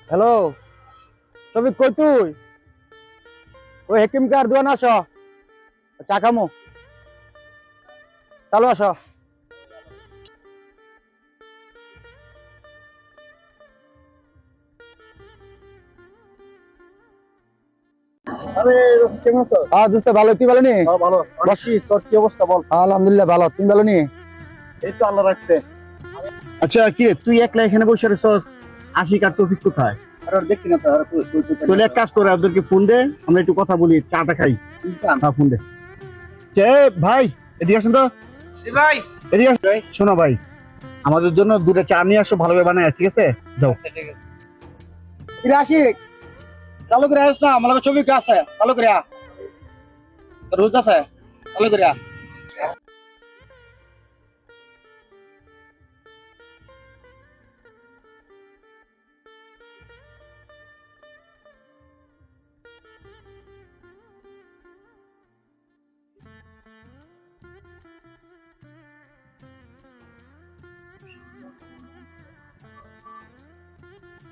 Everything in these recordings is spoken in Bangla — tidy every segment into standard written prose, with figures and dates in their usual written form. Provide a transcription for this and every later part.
হ্যালো, শফিক কই তুই? ওই হেকিম কার দোকানে আসো, চা খামো। চালু আসো। আরে কেমন আছো? হ্যাঁ দোস্ত ভালো, তুই ভালো নি? হ্যাঁ ভালো। বসি, তোর কি অবস্থা বল? আলহামদুলিল্লাহ ভালো, তুমি ভালো নি? এই তো আল্লাহ রাখছে। আচ্ছা কি রে, তুই একলা এখানে বসে রয়েছস? আশিক আর তৌফিক কোথায়? আরে ওর দেখছি না তো, আর তাহলে এক কাজ করে ওদেরকে ফোন দে, আমরা একটু কথা বলি, চাটা খাই। হ্যাঁ ফোন দে। চে ভাই, এদিকে আসুন তো। ভাই এদিকে আসুন। শোনো ভাই, আমাদের জন্য দুটো চা নিয়ে আসো, ভালোভাবে বানায়, ঠিক আছে? যাও। আশিক চালু করে আস না, আমার ছবি আছে, চালু করে রোজ আছে, চালু করে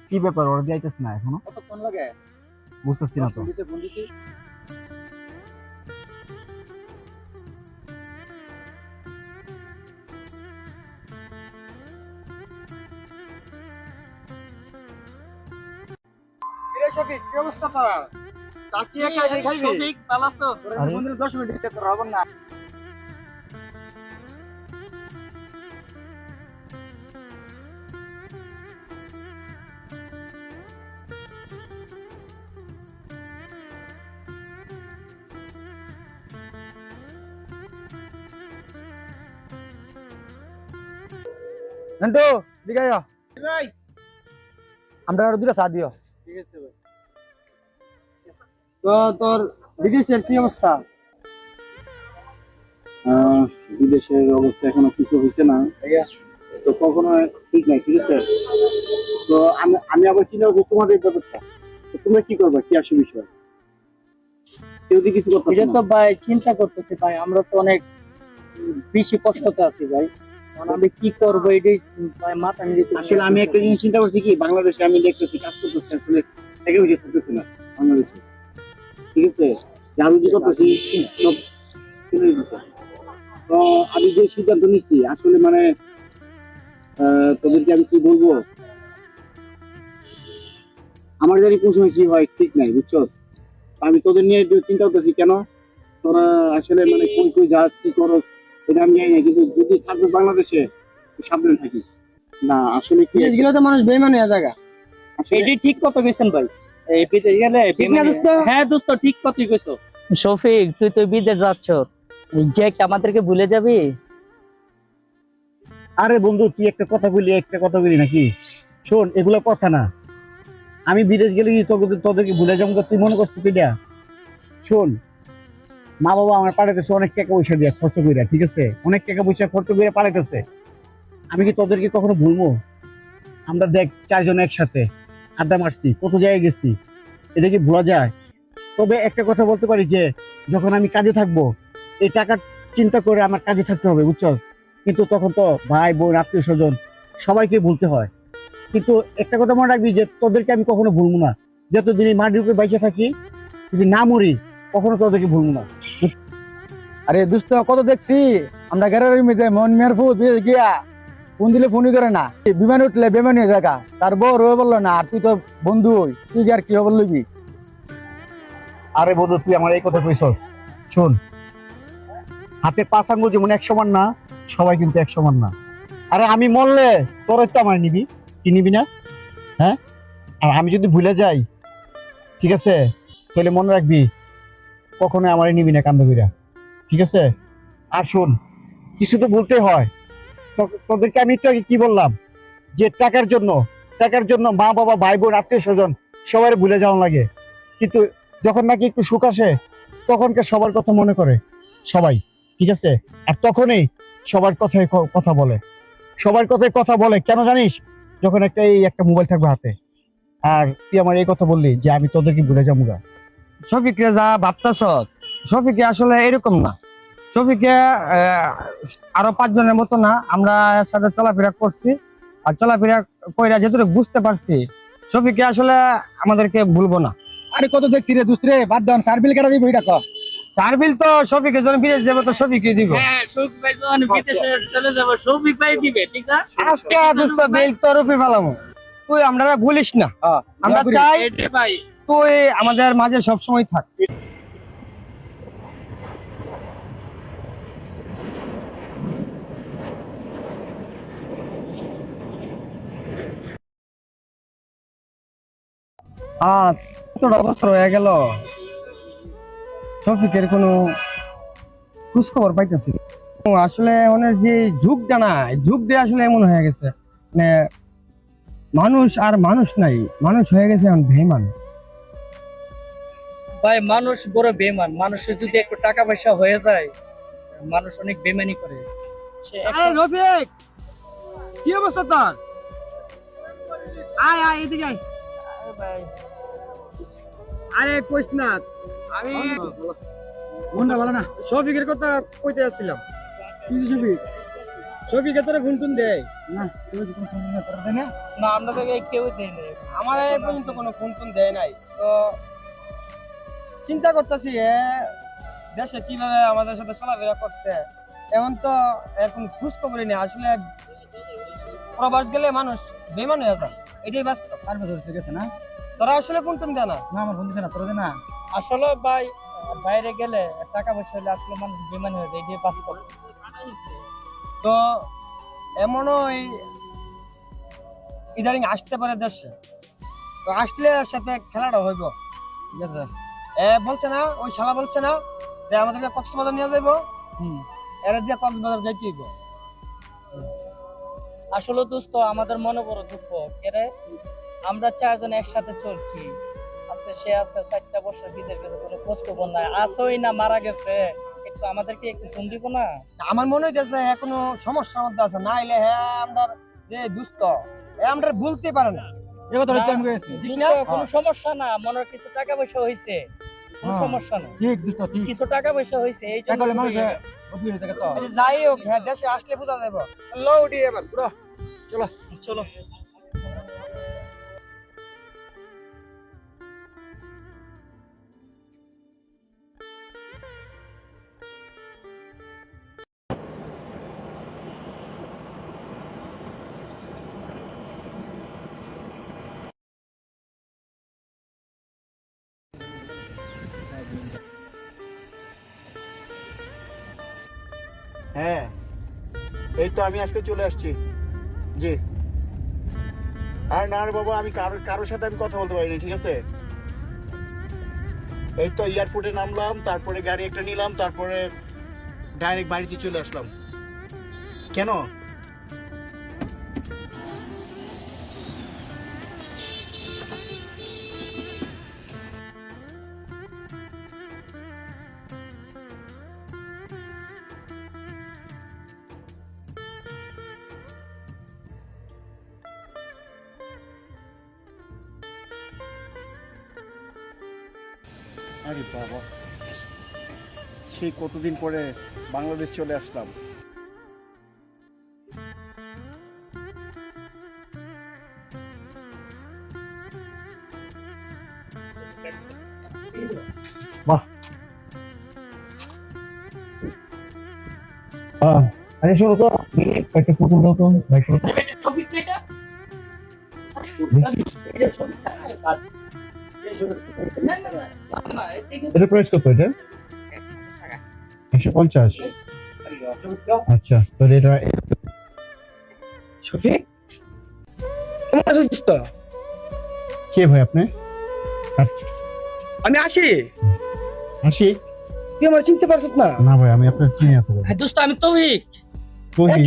কি ব্যাপার, ওরা যাইতেছ না এখনো? কতক্ষণ লাগে? বুঝতেছি না তো। ফোন দিছি। শফিক কি অবস্থা তোর? চাকি একা একাই খাইবি? শফিক ভালো আছো? আরে? 10 মিনিট দিতে তোর হবে না। নন্টু দিকে আয়, ভাই আমরা আরো দুটো চা দিও। ঠিক আছে ভাই। তো তোর বিদেশের কি অবস্থা? বিদেশের অবস্থা এখনো কিছু হয়েছে না, তো কখনো ঠিক নাই, ঠিক আছে? তো আমি আমি আবার চিন্তা করছি তোমাদের ব্যাপারটা, তো তোমরা কি করবে, কি আসে বিষয়? কেউ যদি কিছু করতে এটা তো ভাই চিন্তা করতেছি ভাই, আমরা তো অনেক বেশি কষ্টতে আছি ভাই। মানে আমি কি করবো এটাই ভাই মাথা নিয়ে আসলে আমি একটা জিনিস চিন্তা করছি কি, বাংলাদেশে আমি দেখতেছি কাজ করতেছি, আসলে থেকে বুঝে থাকতেছি না বাংলাদেশে, ঠিক আছে? যা রুজি করতেছি সব চলে যেতেছে। তো আমি যে সিদ্ধান্ত নিচ্ছি আসলে মানে তোদেরকে আমি কি বলবো, আমার জানি কোন সময় কি হয় ঠিক নাই, বুঝছো? আমি তোদের নিয়ে একটু চিন্তা করতেছি, কেন তোরা আসলে মানে কই কই যাস, কি করো এটা আমি জানি না, কিন্তু যদি থাকবে বাংলাদেশে তো সাবধানে থাকিস। না আসলে কি এগুলো তো মানুষ বেইমান হয়ে জায়গা। আসলে এটাই ঠিক কথা কইছেন ভাই। এই বিদেশ গেলে ঠিক না দোস্ত? হ্যাঁ দোস্ত ঠিক কথাই কইছো। শফিক, তুই তো বিদেশ যাচ্ছ, যে কি আমাদেরকে ভুলে যাবি? আরে বন্ধু, তুই একটা কথা বলি একটা কথা বলি নাকি? শোন, এগুলো কথা না। আমি বিদেশ গেলে কি তোদেরকে ভুলে যাবো তুই মনে করছিস এটা? শোন, মা বাবা আমার পাঠাইতেছে অনেক টাকা পয়সা দিয়ে খরচ করে, ঠিক আছে? অনেক টাকা পয়সা খরচ করে পাঠাইতেছে। আমি কি তোদেরকে কখনো ভুলবো? আমরা দেখ চারজন একসাথে আড্ডা মারছি, কত জায়গায় গেছি, এটা কি ভোলা যায়? তবে একটা কথা বলতে পারি যে যখন আমি কাজে থাকবো, এই টাকার চিন্তা করে আমার কাজে থাকতে হবে, বুঝছো? কিন্তু তখন তো ভাই বোন আত্মীয় স্বজন সবাইকে ভুলতে হয়। কিন্তু একটা কথা মনে রাখবি যে তোদেরকে আমি কখনো ভুলবো না, যতদিন এই মাটির উপরে বাইচে থাকি, যদি না মরি কখনো তোদেরকে ভুলবো না। আরে দোস্ত কত দেখছি আমরা গ্যারারি মধ্যে মন মেয়ার ফুল বিয়ে গিয়া ফোন দিলে ফোনই করে না, বিমান উঠলে বেমানি হয়ে জায়গা, তার বউ রয়ে বললো না, আর তুই তো বন্ধু হই, তুই কি আর কি হবে লইবি? আরে বন্ধু, তুই আমার এই কথা কইছস। শোন, হাতে পাঁচ আঙ্গুল যেমন এক সমান না, সবাই কিন্তু এক সমান না। আরে আমি মরলে তোর তো আমার নিবি, কি নিবি না? হ্যাঁ, আর আমি যদি ভুলে যাই, ঠিক আছে, তাহলে মনে রাখবি কখনো আমারে নিবি না কান্দ কইরা, ঠিক আছে? আর শোন, কিছু তো বলতে হয়। তোদেরকে আমি একটু আগে কি বললাম, যে টাকার জন্য মা বাবা ভাই বোন আত্মীয় স্বজন সবাই ভুলে যাওয়া লাগে, কিন্তু যখন নাকি একটু সুখ আসে তখনকার সবার কথা মনে করে সবাই, ঠিক আছে? আর তখনই সবার কথায় কথা বলে, সবার কথায় কথা বলে কেন জানিস? যখন একটা মোবাইল থাকবে হাতে। আর তুই আমার এই কথা বললি যে আমি তোদেরকে ভুলে যাবো গা। শফিক রে যা ভাবতাছ, শফিকে আসলে এরকম না। শফিকে আরো 5 জনের মতো না, আমরা এর সাথে চলাফেরা করছি, আর চলাফেরা কইরা যেটুকু বুঝতে পারছি শফিককে আসলে আমাদেরকে ভুলবো না। আরে কত দেখছি রে দোস্ত রে, বাদ দাও সার্ভিল কেটে দিব এটা কর। সার্ভিল তো শফিকের জন্য বিদেশ যাবো, তো শফিককে দিব। হ্যাঁ শফিক ভাই যখন বিদেশে চলে যাবো শফিক ভাই দিবে, ঠিক আছে? আজকে দোস্ত বেল তোর উপরে ফেলামো, তুই আমরা ভুলিস না। আমরা বুঝি। চাই এটাই ভাই। তুই আমাদের মাঝে সবসময় থাক। আজ কতটা বছর হয়ে গেল, শফিকের কোনো খোঁজ খবর পাইতেছি না। ও আসলে ওনার যে যুগটা না, যুগ দিয়ে আসলে এমন হয়ে গেছে, মানে মানুষ আর মানুষ নাই, মানুষ হয়ে গেছে এখন বেঈমান। ভাই মানুষ বড় বেমান, মানুষের যদি একটু টাকা পয়সা হয়ে যায় মানুষ অনেক বেমানি করে। সে এখন- রফিক, কি অবস্থা তোর? আয় আয় এদিকে আয়। আরে কইস না, আমি মনটা ভালো না। শফিকের কথা কইতে আসছিলাম। কি দিবি? শফিকে তোরে ফোন টোন দেয় না, তুই কি ফোন না তোরা দেয় না? না আমরা তো কেউ দেয় না। আমার এই পর্যন্ত কোনো ফোন টোন দেয় নাই। তো চিন্তা করতেছি দেশে কিভাবে আমাদের সাথে চলাফেরা করতে। এখন তো এখন খোঁজ খবরই নেই। আসলে প্রবাস গেলে মানুষ বেমান হয়ে যায়, এটাই বাস্তব। সার্ভিস হচ্ছে গেছে না? তোরা আসলে ফোন টোন দেয় না। না আমার ফোন দিছে না, তোরা দে না। আসলে ভাই বাইরে গেলে টাকা পয়সা হলে আসলে মানুষ বেমানি হয়ে যায়, এটাই বাস্তব। তো এমনও ইদারিং আসতে পারে দেশে, তো আসলে এর সাথে খেলাটা হইব। ঠিক আছে। বলছে না, ওই শালা বলছে না যে আমাদেরকে কক্সবাজার নিয়ে যাইব, এরা দিয়ে কক্সবাজার যাইতে হইব। আসলে দোস্ত আমাদের মনে বড় দুঃখ কেরে, আমরা চারজন একসাথে চলছি, আজকে সে আজকে 4টা বছর বিদেশ গেছে, কোনো খোঁজ খবর নাই, আসোই না মারা গেছে, একটু আমাদেরকে একটু ফোন দিব না? আমার মনে হইতেছে এখনো সমস্যার মধ্যে আছে, না এলে হ্যাঁ আমরা যে দুস্থ আমরা ভুলতে পারে না। এই কথা তো আমি কইছি। ঠিক না? কোনো সমস্যা না, মনের কিছু টাকা পয়সা হইছে, কোনো হ্যাঁ। সমস্যা না, ঠিক দোস্ত ঠিক। কিছু টাকা পয়সা হইছে এই জন্য টাকা হলে মানুষ বদলি হয়ে থাকে তো। এই যে যাই হোক, হ্যাঁ দেশে আসলে বোঝা যাবে। লো উঠি এবার পুরো চলো। হ্যাঁ, এই তো আমি আজকে চলে আসছি। জি। আর না রে বাবা, আমি কারোর সাথে আমি কথা বলতে পারিনি, ঠিক আছে? এই তো এয়ারপোর্টে নামলাম, তারপরে গাড়ি একটা নিলাম, তারপরে ডাইরেক্ট বাড়িতে চলে আসলাম। কেন? আরে বাবা, সেই কতদিন পরে বাংলাদেশ চলে আসলাম। বাহ, আরে শোনো তো, একটা ফটো দাও তো ভাই। টপিক এটা এটা প্রাইস কত? এটা 150। আচ্ছা, তো এটা শফিক, কেমন আছো দোস্ত? কে ভাই আপনি? আমি আসি। আসি? তুই আমার চিনতে পারছিস না? না ভাই, আমি আপনার চিনি না তো। দোস্ত আমি তৌফিক।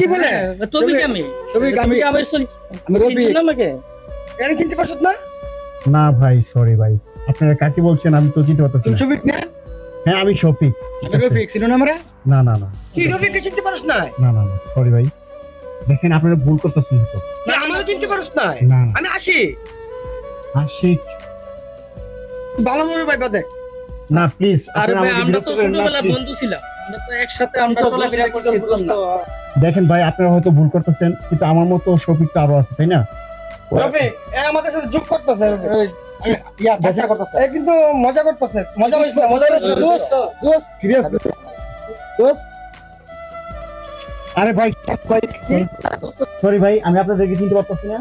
কি বলে? তৌফিক আমি শফিক, আমি রফিক। চিনছেন আমাকে? এর চিনতে পারছিস না? না ভাই, সরি ভাই, আপনারা কাকে বলছেন আমি তো চিনতে পারতেছি তুমি না। শফিক না? হ্যাঁ, আমি শফিক। আমি রফিক, চিনো না আমরা? না না না কি রফিককে চিনতে পারছিস না? না না না, সরি ভাই, দেখেন আপনারা ভুল করতেছেন তো। না আমারও চিনতে পারছিস না? না না, আমি আসি। আসি ভালোভাবে ভাই দেখ। না, প্লিজ আরে ভাই আমাকে আমরা বিরক্ত তো করেন না, ছোটবেলা please। বন্ধু ছিলাম, আমরা তো একসাথে আমরা চলাফেরা করছি। দেখেন ভাই, আপনারা হয়তো ভুল করতেছেন, কিন্তু আমার মতো শফিক তো আরো আছে, তাই না? রফিক এ আমাদের সাথে যোগ করতেছে রফিক। ইয়া দেখা করতেছে এ কিন্তু মজা করতেছে, মজা করিস না, মজা করিস না দোস্ত। সিরিয়াস দোস্ত আরে ভাই সরি ভাই, আমি আপনাদেরকে চিনতে পারতেছি না,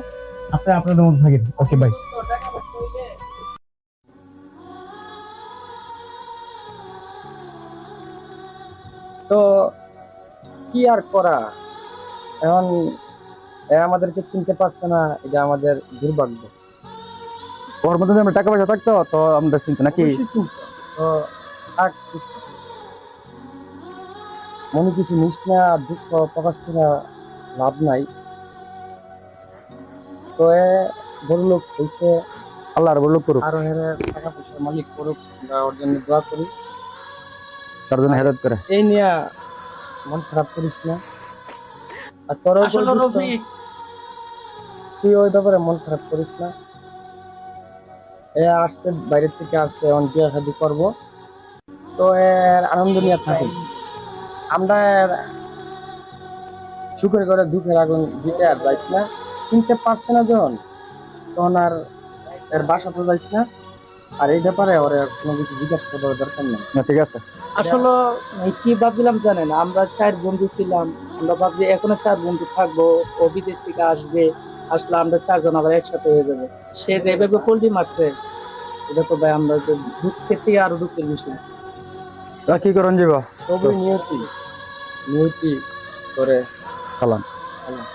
আপনারা আপনাদের মধ্যে থাকেন। ওকে ভাই। তো কি আর করা, এখন এ আমাদেরকে চিনতে পারছে না, এটা আমাদের দুর্ভাগ্য। ওর মধ্যে যদি আমরা টাকা পয়সা থাকতো তো আমরা চিন্তা নাকি অবশ্যই চিনতো। তো থাক, মনে কিছু নিস না, আর দুঃখ প্রকাশ করে লাভ নাই। তো এ বড় লোক হয়েছে, আল্লাহর বড় লোক করুক, আরো হেরে টাকা পয়সার মালিক করুক, আমরা ওর জন্য দোয়া করি। চারজনে হেদায়েত করে। এই নিয়ে মন খারাপ করিস না, আর তোর আসলে রফিক তুই ওই ব্যাপারে মন খারাপ করিস না। এ আসছে বাইরের থেকে, আসছে এখন বিয়ে শাদী করবো, তো এর আনন্দ নিয়ে থাকি। আমরা এর সুখের করে দুঃখের আগুন দিতে আর যাইস না, চিনতে পারছে না যখন, তখন আর এর বাসা তো যাইস না। আর এই ব্যাপারে ওর আর কোনো কিছু জিজ্ঞাসা করার দরকার নেই। না ঠিক আছে। আসলে কি ভাবছিলাম জানেন, আমরা 4 বন্ধু ছিলাম, আমরা ভাবছি এখনো 4 বন্ধু থাকবো, ও বিদেশ থেকে আসবে, আসলে আমরা 4 জন আবার একসাথে হয়ে যাবে। সে যেভাবে পোল্ট্রি মারছে, এটা তো ভাই আমরা তো দুঃখের থেকে আরো দুঃখের বিষয়। তা কি করুন যাব? সবই নিয়তি, নিয়তি করে সালাম। আল্লাহ।